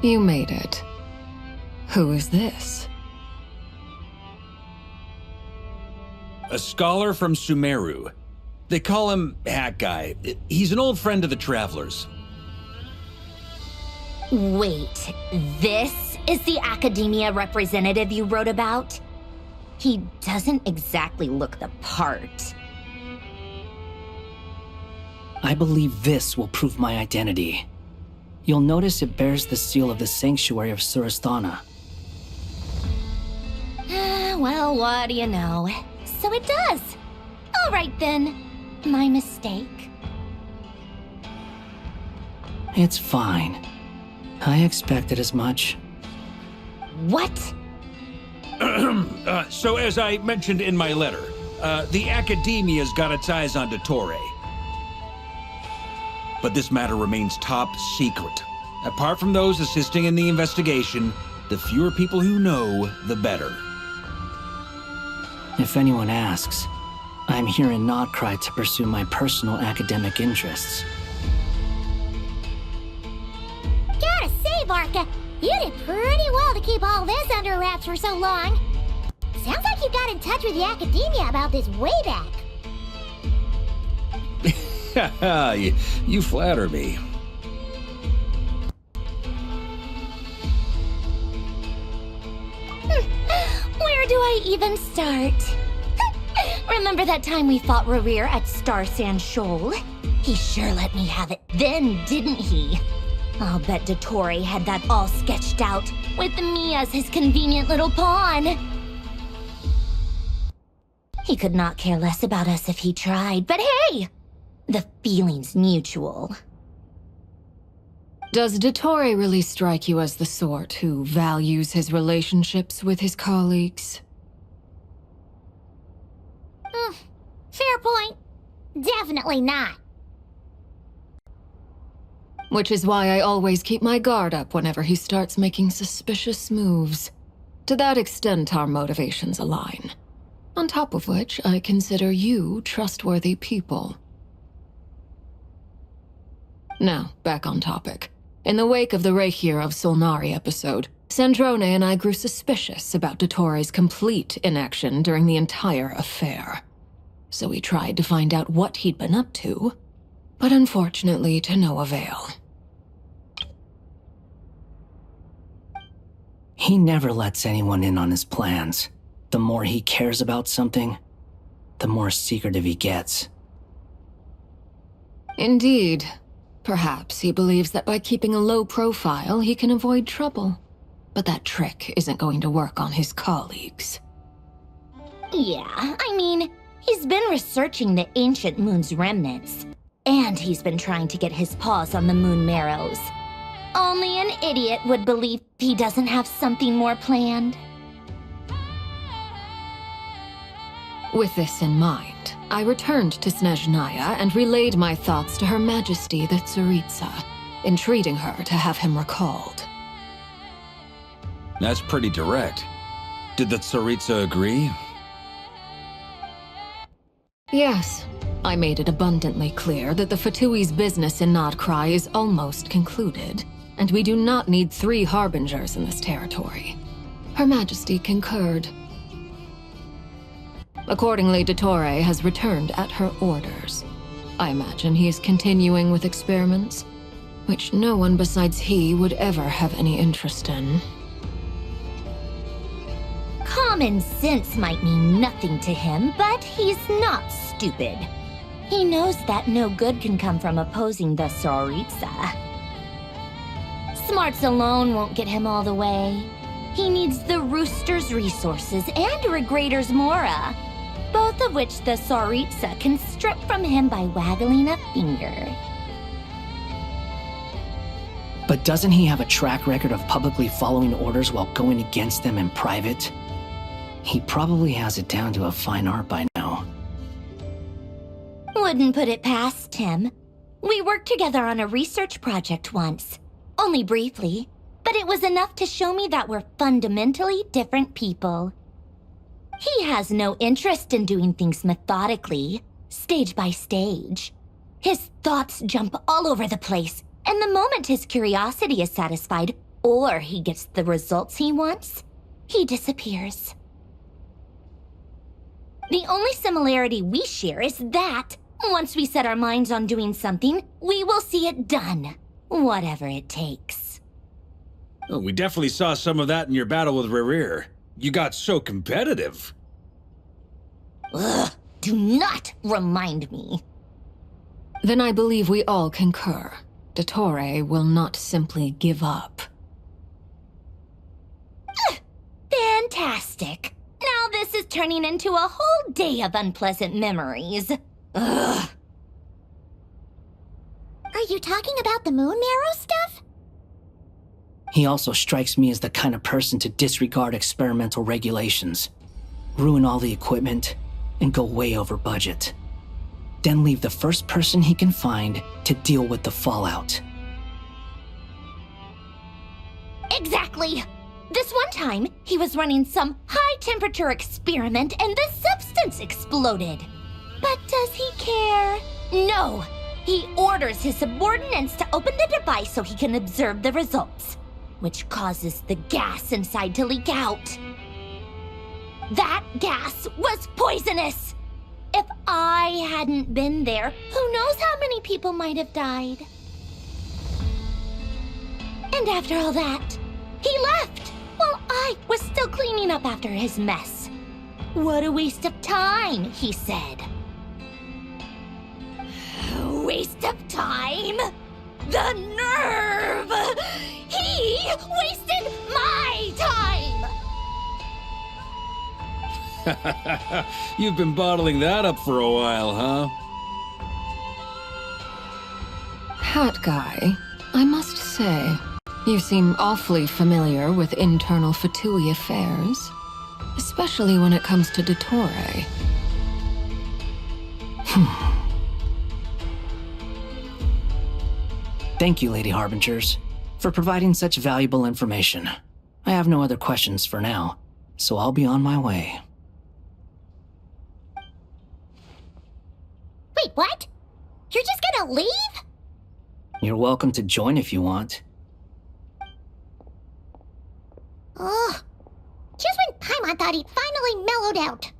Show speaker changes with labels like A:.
A: You made it. Who is this?
B: A scholar from Sumeru. They call him Hat Guy. He's an old friend of the Travelers.
C: Wait, this is the academia representative you wrote about? He doesn't exactly look the part.
D: I believe this will prove my identity. You'll notice it bears the seal of the Sanctuary of Surasthana.
C: Well, what do you know? So it does. All right then. My mistake.
D: It's fine. I expected as much.
C: What?
B: So as I mentioned in my letter, the Academia's got its eyes on Dottore. But this matter remains top secret. Apart from those assisting in the investigation, the fewer people who know, the better.
D: If anyone asks, I'm here in Nod-Krai to pursue my personal academic interests.
E: Gotta say, Varka, you did pretty well to keep all this under wraps for so long. Sounds like you got in touch with the Academia about this way back.
B: Haha, you flatter me.
C: Where do I even start? Remember that time we fought Rerir at Star Sand Shoal? He sure let me have it then, didn't he? I'll bet Dottore had that all sketched out, with me as his convenient little pawn. He could not care less about us if he tried, but hey! The feeling's mutual.
A: Does Dottore really strike you as the sort who values his relationships with his colleagues?
E: Fair point. Definitely not.
A: Which is why I always keep my guard up whenever he starts making suspicious moves. To that extent, our motivations align. On top of which, I consider you trustworthy people. Now, back on topic. In the wake of the Reikir of Solnari episode, Sandrone and I grew suspicious about Dottore's complete inaction during the entire affair. So we tried to find out what he'd been up to, but unfortunately to no avail.
D: He never lets anyone in on his plans. The more he cares about something, the more secretive he gets.
A: Indeed. Perhaps he believes that by keeping a low profile, he can avoid trouble. But that trick isn't going to work on his colleagues.
C: Yeah, I mean, he's been researching the ancient moon's remnants. And he's been trying to get his paws on the moon marrows. Only an idiot would believe he doesn't have something more planned.
A: With this in mind, I returned to Snezhnaya and relayed my thoughts to Her Majesty the Tsaritsa, entreating her to have him recalled.
B: That's pretty direct. Did the Tsaritsa agree?
A: Yes. I made it abundantly clear that the Fatui's business in Nod-Krai is almost concluded, and we do not need 3 Harbingers in this territory. Her Majesty concurred. Accordingly, Dottore has returned at her orders. I imagine he is continuing with experiments, which no one besides he would ever have any interest in.
C: Common sense might mean nothing to him, but he's not stupid. He knows that no good can come from opposing the Tsaritsa. Smarts alone won't get him all the way. He needs the Rooster's resources and Regrator's Mora, both of which the Tsaritsa can strip from him by waggling a finger.
D: But doesn't he have a track record of publicly following orders while going against them in private? He probably has it down to a fine art by now.
C: Wouldn't put it past him. We worked together on a research project once. Only briefly, but it was enough to show me that we're fundamentally different people. He has no interest in doing things methodically, stage by stage. His thoughts jump all over the place, and the moment his curiosity is satisfied, or he gets the results he wants, he disappears. The only similarity we share is that, once we set our minds on doing something, we will see it done, whatever it takes.
B: Oh, we definitely saw some of that in your battle with Rerir. You got so competitive.
C: Ugh, do not remind me.
A: Then I believe we all concur. Dottore will not simply give up.
C: Fantastic. Now this is turning into a whole day of unpleasant memories. Ugh.
E: Are you talking about the moon marrow stuff?
D: He also strikes me as the kind of person to disregard experimental regulations, ruin all the equipment, and go way over budget. Then leave the first person he can find to deal with the fallout.
C: Exactly. This one time, he was running some high-temperature experiment and the substance exploded. But does he care? No. He orders his subordinates to open the device so he can observe the results, which causes the gas inside to leak out. That gas was poisonous! If I hadn't been there, who knows how many people might have died. And after all that, he left while I was still cleaning up after his mess. What a waste of time, he said. Waste of time? The nerve! He wasted my time!
B: You've been bottling that up for a while, huh?
A: Hat guy, I must say, you seem awfully familiar with internal Fatui affairs, especially when it comes to Dottore.
D: Thank you, Lady Harbingers, for providing such valuable information. I have no other questions for now, so I'll be on my way.
E: Wait, what? You're just gonna leave?
D: You're welcome to join if you want.
E: Ugh. Just when Paimon thought he'd finally mellowed out.